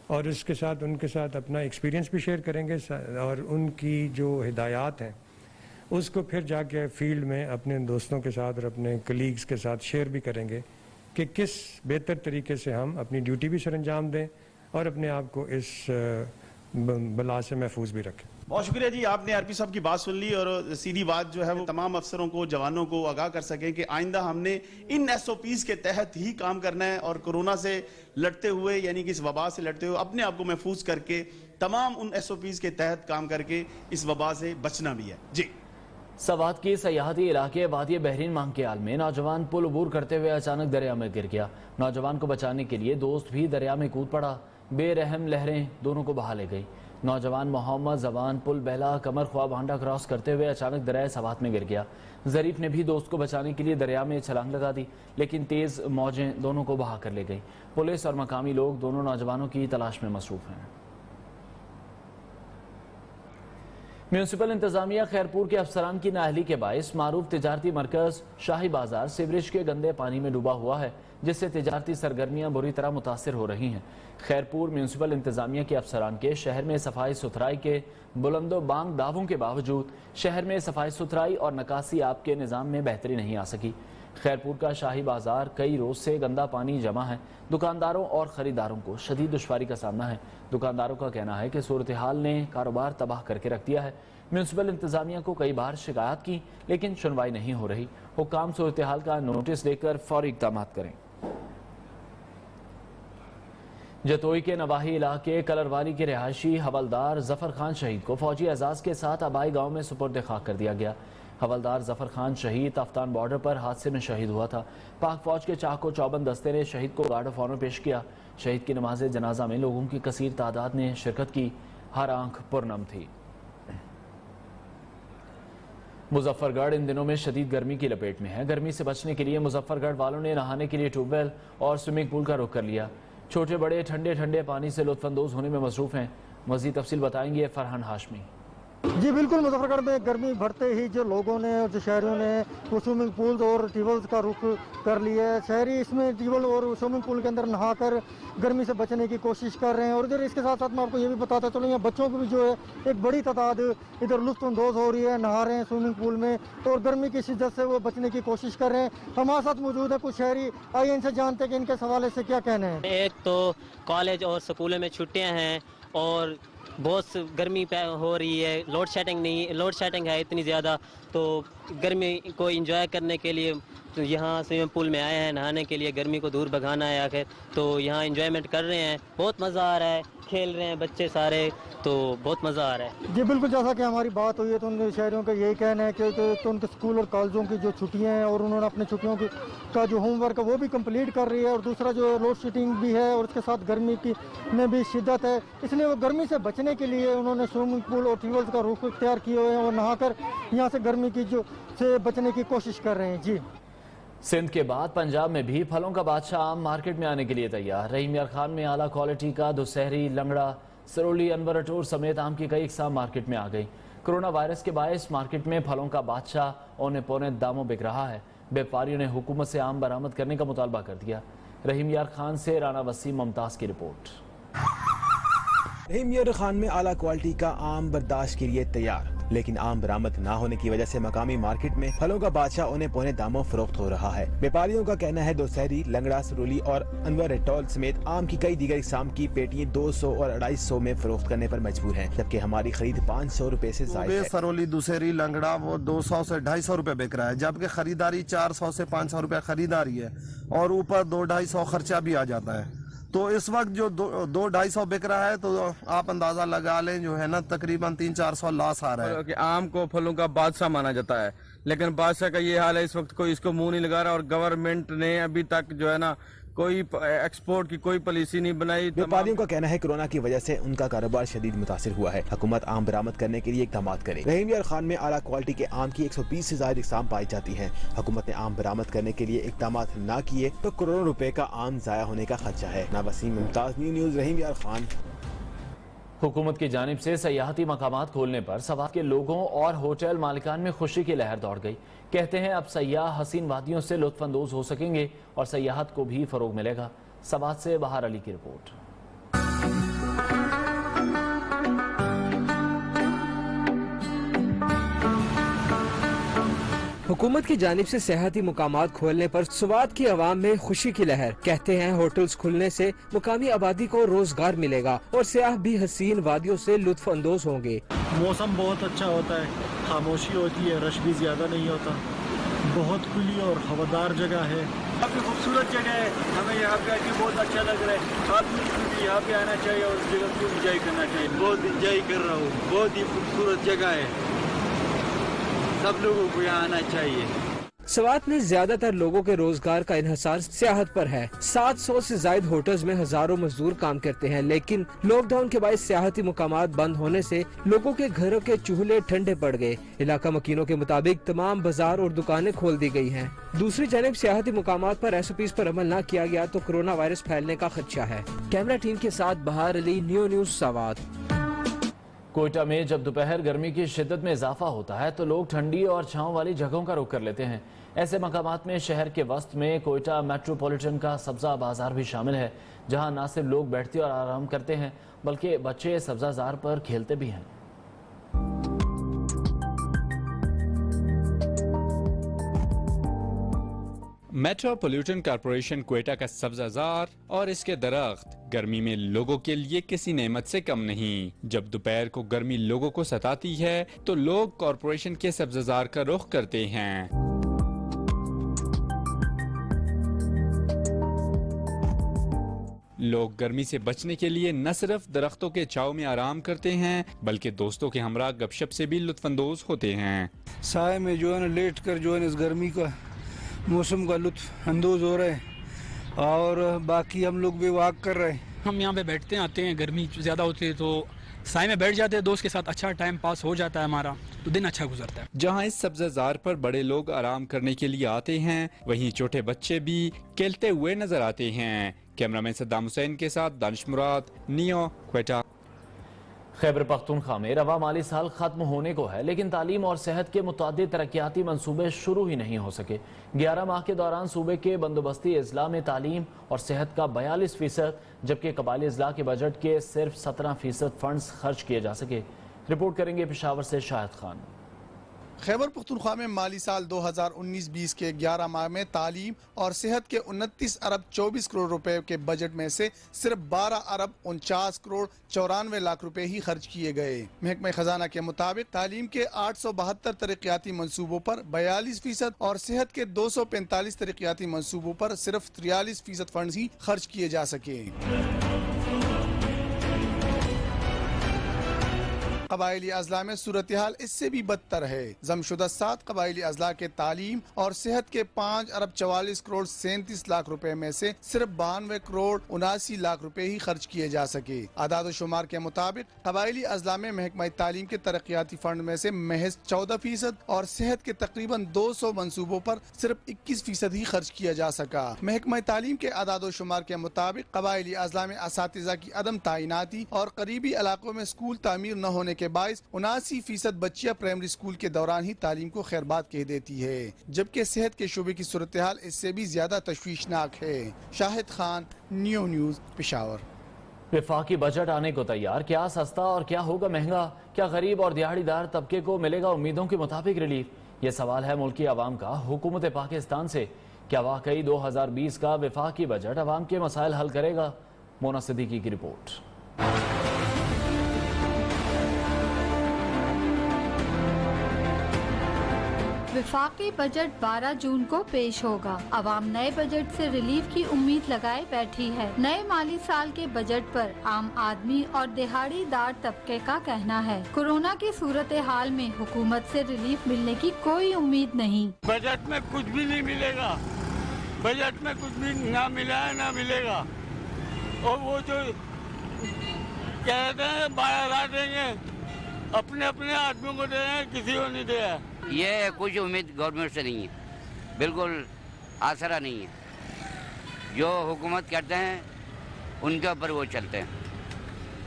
और उसके साथ उनके साथ अपना एक्सपीरियंस भी शेयर करेंगे और उनकी जो हिदायत हैं उसको फिर जाके फील्ड में अपने दोस्तों के साथ और अपने कलीग्स के साथ शेयर भी करेंगे कि किस बेहतर तरीके से हम अपनी ड्यूटी भी सर अंजाम दें और अपने आप को इस बला से महफूज भी रखें। बहुत शुक्रिया जी, आपने RP साहब की बात सुन ली और सीधी बात जो है वो तमाम अफसरों को, जवानों को आगाह कर सकें कि आइंदा हमने इन SOPs के तहत ही काम करना है और कोरोना से लड़ते हुए यानी कि इस वबा से लड़ते हुए अपने आप को महफूज करके तमाम उन SOPs के तहत काम करके इस वबा से बचना भी है। जी सवात की सयाहती इलाके वादी बहरीन मांगकेयाल में नौजवान पुल अबूर करते हुए अचानक दरिया में गिर गया। नौजवान को बचाने के लिए दोस्त भी दरिया में कूद पड़ा। बेरहम लहरें दोनों को बहा ले गई। नौजवान मोहम्मद जबान पुल बहला कमर ख्वाब भांडा क्रॉस करते हुए अचानक दरिया सवात में गिर गया। जरीफ ने भी दोस्त को बचाने के लिए दरिया में छलांग लगा दी लेकिन तेज मौजें दोनों को बहा कर ले गई। पुलिस और मकामी लोग दोनों नौजवानों की तलाश में मसरूफ हैं। म्यूनसिपल इंतजामिया खैरपुर के अफसरान की नाअहली के बायस मारूफ तिजारती मरकज शाही बाजार सीवरेज के गंदे पानी में डूबा हुआ है जिससे तिजारती सरगर्मियां बुरी तरह मुतासिर हो रही हैं। खैरपुर म्यूनसिपल इंतजामिया के अफसरान के शहर में सफाई सुथराई के बुलंदो बांग दावों के बावजूद शहर में सफाई सुथराई और नकासी आब के निज़ाम में बेहतरी नहीं आ सकी। खैरपुर का शाही बाजार कई रोज से गंदा पानी जमा है। दुकानदारों और ख़रीदारों को शदीद दुश्वारी का सामना है। दुकानदारों का कहना है कि सूरत हाल ने कारोबार तबाह करके रख दिया है। म्यूनसिपल इंतजामिया को कई बार शिकायत की लेकिन सुनवाई नहीं हो रही। हुक्काम सूरत हाल का नोटिस लेकर फौरी इक़दाम करें। जतोई के नवाही इलाके कलरवाली के रिहायशी हवलदार जफर खान शहीद को फौजी एजाज के साथ आबाई गांव में सुपुर्द खाक कर दिया गया। हवलदार जफर खान शहीद अफ्तान बॉर्डर पर हादसे में शहीद हुआ था। पाक फौज के चाको चौबंद दस्ते ने शहीद को गार्ड ऑफ ऑनर पेश किया। शहीद की नमाज जनाजा में लोगों की कसीर तादाद ने शिरकत की। हर आंख पुरनम थी। मुजफ्फरगढ़ इन दिनों में शदीद गर्मी की लपेट में है। गर्मी से बचने के लिए मुजफ्फरगढ़ वालों ने नहाने के लिए ट्यूबवेल और स्विमिंग पूल का रुख कर लिया। छोटे बड़े ठंडे ठंडे पानी से लुत्फानंदोज होने में मसरूफ हैं। मज़ीद तफसील बताएंगे फरहान हाशमी। जी बिल्कुल, मुजफ्फरगढ़ में गर्मी बढ़ते ही जो लोगों ने और जो शहरियों ने वो स्विमिंग पूल और ट्यूबवेल्स का रुख कर लिया है। शहरी इसमें ट्यूबवेल और स्विमिंग पूल के अंदर नहाकर गर्मी से बचने की कोशिश कर रहे हैं। और इधर इसके साथ साथ मैं आपको ये भी बताता चलूँ, यहाँ बच्चों की भी जो है एक बड़ी तादाद इधर लुत्फानंदोज हो रही है, नहा रहे हैं स्विमिंग पूल में और गर्मी की शिद्दत से वो बचने की कोशिश कर रहे हैं। हमारे साथ मौजूद है कुछ शहरी, आइए इनसे जानते हैं कि इनके हवाले से क्या कहना है। एक तो कॉलेज और स्कूलों में छुट्टियाँ हैं और बहुत गर्मी हो रही है। लोड शेडिंग है इतनी ज़्यादा, तो गर्मी को एंजॉय करने के लिए तो यहाँ स्विमिंग पूल में आए हैं नहाने के लिए। गर्मी को दूर भगाना है आखिर, तो यहाँ एंजॉयमेंट कर रहे हैं। बहुत मज़ा आ रहा है, खेल रहे हैं बच्चे सारे, तो बहुत मज़ा आ रहा है। जी बिल्कुल, जैसा कि हमारी बात हुई है तो उन शहरियों का यही कहना है कि तो उनके स्कूल और कॉलेजों की जो छुट्टियां हैं और उन्होंने अपनी छुट्टियों का जो होमवर्क है वो भी कंप्लीट कर रही है। और दूसरा जो लोड शेडिंग भी है और उसके साथ गर्मी की में भी शिद्दत है, इसलिए वो गर्मी से बचने के लिए उन्होंने स्विमिंग पूल और ट्यूबवेल्स का रुख इख्तियार किए हुए हैं और नहाकर यहाँ से गर्मी की से बचने की कोशिश कर रहे हैं। जी सिंध के बाद पंजाब में भी फलों का बादशाह आम मार्केट में आने के लिए तैयार। रहीम यार खान में आला क्वालिटी का दुसहरी, लंगड़ा, सरोली, अनवर अटोर समेत आम की कई इकसाम मार्केट में आ गई। कोरोना वायरस के बायस मार्केट में फलों का बादशाह औने पौने दामों बिक रहा है। व्यापारियों ने हुकूमत से आम बरामद करने का मुतालबा कर दिया। रहीम यार खान से राना वसीम मुमताज की रिपोर्ट। रहीम यार खान में आला क्वालिटी का आम बर्दाश्त के लिए तैयार। लेकिन आम बरामद न होने की वजह से मकामी मार्केट में फलों का बादशाह उन्हें पौने दामों फरोख्त हो रहा है। व्यापारियों का कहना है दौसहरी, लंगड़ा, सरूली और अनवर रेटॉल समेत आम की कई दीगर इक़साम की पेटियां 200 और 250 में फरोख्त करने पर मजबूर हैं, जबकि हमारी खरीद 500 रुपए से ज़ायद है। सरोली, दूसरी, लंगड़ा वो 200 से 250 रुपए बिक रहा है, जबकि खरीदारी 400 से 500 रुपए खरीदारी है और ऊपर 200-250 खर्चा भी आ जाता है। तो इस वक्त जो 200-250 बिक रहा है तो आप अंदाजा लगा लें जो है ना तकरीबन 300-400 लॉस आ रहा है। कि आम को फलों का बादशाह माना जाता है, लेकिन बादशाह का ये हाल है इस वक्त कोई इसको मुंह नहीं लगा रहा और गवर्नमेंट ने अभी तक जो है ना कोई एक्सपोर्ट की कोई पॉलिसी नहीं बनाई। व्यापारियों का कहना है कोरोना की वजह से उनका कारोबार शदीद मुतासिर हुआ है। हुकूमत आम बरामद करने के लिए इक़दाम करे। रहीम यार खान में आला क्वालिटी के आम की 120 से ज्यादा इक़साम पाई जाती हैं। हुकूमत ने आम बरामद करने के लिए इक़दाम न किए तो करोड़ों रुपए का आम जाया होने का खदशा है। नावसीम मुमताज, न्यूज़, रहीम यार खान। हुकूमत की जानिब से सयाहती मकामात खोलने पर सवात के लोगों और होटल मालिकान में खुशी की लहर दौड़ गई। कहते हैं अब सयाह हसीन वादियों से लुत्फानंदोज हो सकेंगे और सयाहत को भी फरोग मिलेगा। सवात से बहार अली की रिपोर्ट। हुकूमत की जानिब से सेहती मुकामात खोलने पर सुवात की आवाम में खुशी की लहर। कहते हैं होटल्स खुलने से मुकामी आबादी को रोजगार मिलेगा और सयाह भी हसीन वादियों से लुत्फ अंदोज होंगे। मौसम बहुत अच्छा होता है, खामोशी होती है, रश भी ज्यादा नहीं होता, बहुत खुली और हवादार जगह है। काफी खूबसूरत जगह है, हमें यहाँ पे आके बहुत अच्छा लग रहा है। आदमी को भी यहाँ पे आना चाहिए और इस जगह को इंजॉय करना चाहिए। बहुत इंजॉय कर रहा हूँ, बहुत ही खूबसूरत जगह है, सब लोगों को यहाँ आना चाहिए। सवात में ज्यादातर लोगों के रोजगार का इन्हसार सियाहत पर है। 700 से ज्यादा होटल्स में हजारों मजदूर काम करते हैं, लेकिन लॉकडाउन के बाद सियाहती मुकामात बंद होने से लोगों के घरों के चूल्हे ठंडे पड़ गए। इलाका मकीनों के मुताबिक तमाम बाजार और दुकानें खोल दी गई हैं। दूसरी जानिब सियाहती मुकामात पर SOPs पर अमल न किया गया तो कोरोना वायरस फैलने का खदशा है। कैमरा टीम के साथ बहार अली, न्यूज़ सवात। कोयटा में जब दोपहर गर्मी की शिद्दत में इजाफा होता है तो लोग ठंडी और छांव वाली जगहों का रुख कर लेते हैं। ऐसे मकामात में शहर के वस्त में कोयटा मेट्रोपॉलिटन का सब्जा बाजार भी शामिल है, जहां न सिर्फ लोग बैठते और आराम करते हैं बल्कि बच्चे सब्जाजार पर खेलते भी हैं। मेट्रोपॉलिटन कॉरपोरेशन कोयटा का सब्जाजार और इसके दरख्त गर्मी में लोगों के लिए किसी नेमत से कम नहीं। जब दोपहर को गर्मी लोगों को सताती है तो लोग कॉरपोरेशन के सब्जाजार का रुख करते हैं। लोग गर्मी से बचने के लिए न सिर्फ दरख्तों के छांव में आराम करते हैं बल्कि दोस्तों के हमरा गपशप से भी लुत्फानंदोज होते हैं। साए में जो है ना लेट कर जो है इस गर्मी का मौसम का लुत्फ अंदोज हो रहे हैं और बाकी हम लोग भी वॉक कर रहे हैं। हम यहाँ पे बैठते आते हैं, गर्मी ज़्यादा होती है तो साए में बैठ जाते हैं, दोस्त के साथ अच्छा टाइम पास हो जाता है, हमारा तो दिन अच्छा गुजरता है। जहाँ इस सब्जाजार पर बड़े लोग आराम करने के लिए आते हैं वहीं छोटे बच्चे भी खेलते हुए नजर आते हैं। कैमरामैन सद्दाम हुसैन के साथ दानिश मुराद, नियो, क्वेटा। खैबर पख्तूनख्वा में रवा माली साल खत्म होने को है, लेकिन तालीम और सेहत के मुतादिद तरक्याती मंसूबे शुरू ही नहीं हो सके। 11 माह के दौरान सूबे के बंदोबस्ती अजला में तालीम और सेहत का 42%, जबकि कबाली अजला के बजट के सिर्फ 17% फंड्स खर्च किए जा सके। रिपोर्ट करेंगे पेशावर से शाहिद खान। खैबर पख्तूनख्वा में माली साल 2019-20 के 11 माह में तालीम और सेहत के 29 अरब 24 करोड़ रुपए के बजट में से सिर्फ 12 अरब 49 करोड़ 94 लाख रुपए ही खर्च किए गए। महकमा खजाना के मुताबिक तालीम के 872 तरक्याती मंसूबों पर 42% और सेहत के 245 तरक्याती मंसूबों पर सिर्फ 43% फंड ही खर्च किए जा सके। कबायली अजला में सूरत हाल इससे भी बदतर है। जमशुदा 7 कबायली अजला के तालीम और सेहत के 5 अरब 44 करोड़ 37 लाख रुपए में से सिर्फ 92 करोड़ 79 लाख रुपए ही खर्च किए जा सके। आदाद शुमार के मुताबिक कबायली अजला में महकमा तालीम के तरक्याती फंड में से महज 14% और सेहत के तकरीबन 200 मंसूबों पर सिर्फ 21% ही खर्च किया जा सका। महकमा तालीम के आदाद शुमार के मुताबिक कबायली अजला में असातिज़ा की अदम तैनाती और करीबी इलाकों में स्कूल तामीर न होने के बायस 79% बच्चियां प्राइमरी स्कूल के दौरान ही तालीम को खैरबाद कह देती है, जबकि सेहत के शोबे की सूरत हाल इससे भी ज्यादा तशवीशनाक है। शाहिद खान, न्यूज़ पेशावर। विफाकी बजट आने को तैयार, क्या सस्ता और क्या होगा महंगा, क्या गरीब और दिहाड़ीदार तबके को मिलेगा उम्मीदों के मुताबिक रिलीफ, ये सवाल है मुल्की आवाम का हुकूमत पाकिस्तान से। क्या वाकई 2020 का विफाकी बजट आवाम के मसाइल हल करेगा? मोना सिद्दीकी की रिपोर्ट। विफाकी बजट 12 जून को पेश होगा। आवाम नए बजट से रिलीफ की उम्मीद लगाए बैठी है। नए माली साल के बजट पर आम आदमी और दिहाड़ीदार तबके का कहना है कोरोना की सूरत हाल में हुकूमत से रिलीफ मिलने की कोई उम्मीद नहीं। बजट में कुछ भी नहीं मिलेगा, बजट में कुछ भी ना मिला है ना मिलेगा। और वो जो कहते हैं 12,000 देंगे, अपने अपने आदमियों को दे रहे हैं, किसी को नहीं दिया। ये कुछ उम्मीद गवर्नमेंट से नहीं है, बिल्कुल आसरा नहीं है। जो हुकूमत करते हैं उनके ऊपर वो चलते हैं,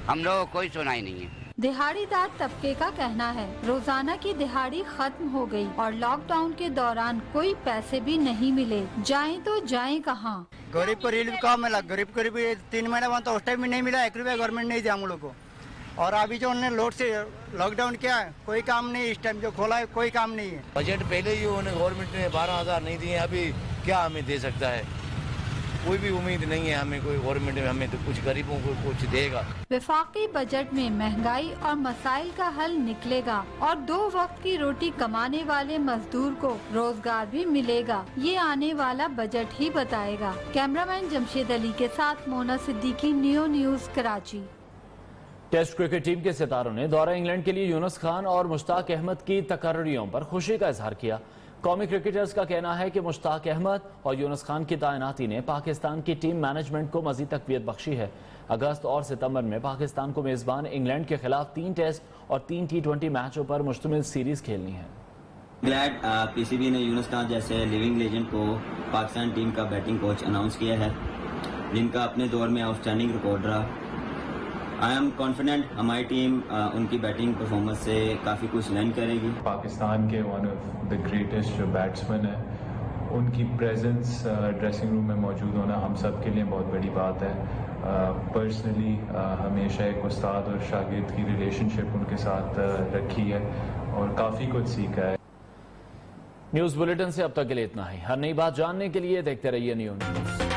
हम लोगों को कोई सुनाई नहीं है। दिहाड़ीदार तबके का कहना है रोजाना की दिहाड़ी खत्म हो गई और लॉकडाउन के दौरान कोई पैसे भी नहीं मिले, जाएं तो जाएं कहाँ। गरीब को रिलीफ कहाँ मिला? गरीब को 3 महीने बाद तो उस टाइम भी नहीं मिला, 1 रुपया गवर्नमेंट नहीं दिया हम लोग को। और अभी जो उन्होंने लॉकडाउन किया है, कोई काम नहीं, इस टाइम जो खोला है कोई काम नहीं है। बजट पहले ही उन्हें गवर्नमेंट ने 12,000 नहीं दिए, अभी क्या हमें दे सकता है? कोई भी उम्मीद नहीं है हमें, कोई गवर्नमेंट हमें तो कुछ गरीबों को कुछ देगा। विफाकी बजट में महंगाई और मसाइल का हल निकलेगा और 2 वक्त की रोटी कमाने वाले मजदूर को रोजगार भी मिलेगा, ये आने वाला बजट ही बताएगा। कैमरामैन जमशेद अली के साथ Mona Siddiqui, Neo News, Karachi. Test cricket team के सितारों ने दौरा इंग्लैंड के लिए यूनुस खान और मुश्ताक अहमद की तकर्रियों पर खुशी का इजहार किया। कौमी क्रिकेटर्स का कहना है कि मुश्ताक अहमद और यूनुस खान की तैनाती ने पाकिस्तान की टीम मैनेजमेंट को मजीद तकवीत बख्शी है। अगस्त और सितंबर में पाकिस्तान को मेजबान इंग्लैंड के खिलाफ 3 टेस्ट और 3 T20 मैचों पर मुश्तमिल सीरीज खेलनी है। ग्लैड पीसीबी ने यूनुस खान जैसे लिविंग लेजेंड को पाकिस्तान टीम का बैटिंग कोच अनाउंस किया है, जिनका अपने दौर में आउटस्टैंडिंग रिकॉर्ड रहा। आई एम कॉन्फिडेंट हमारी टीम उनकी बैटिंग परफॉर्मेंस से काफ़ी कुछ लर्न करेगी। पाकिस्तान के वन ऑफ द ग्रेटेस्ट जो बैट्समैन है, उनकी प्रेजेंस ड्रेसिंग रूम में मौजूद होना हम सब के लिए बहुत बड़ी बात है। पर्सनली हमेशा एक उस्ताद और शागिर्द की रिलेशनशिप उनके साथ रखी है और काफ़ी कुछ सीखा है। न्यूज़ बुलेटिन से अब तक के लिए इतना ही। हर नई बात जानने के लिए देखते रहिए न्यूज़।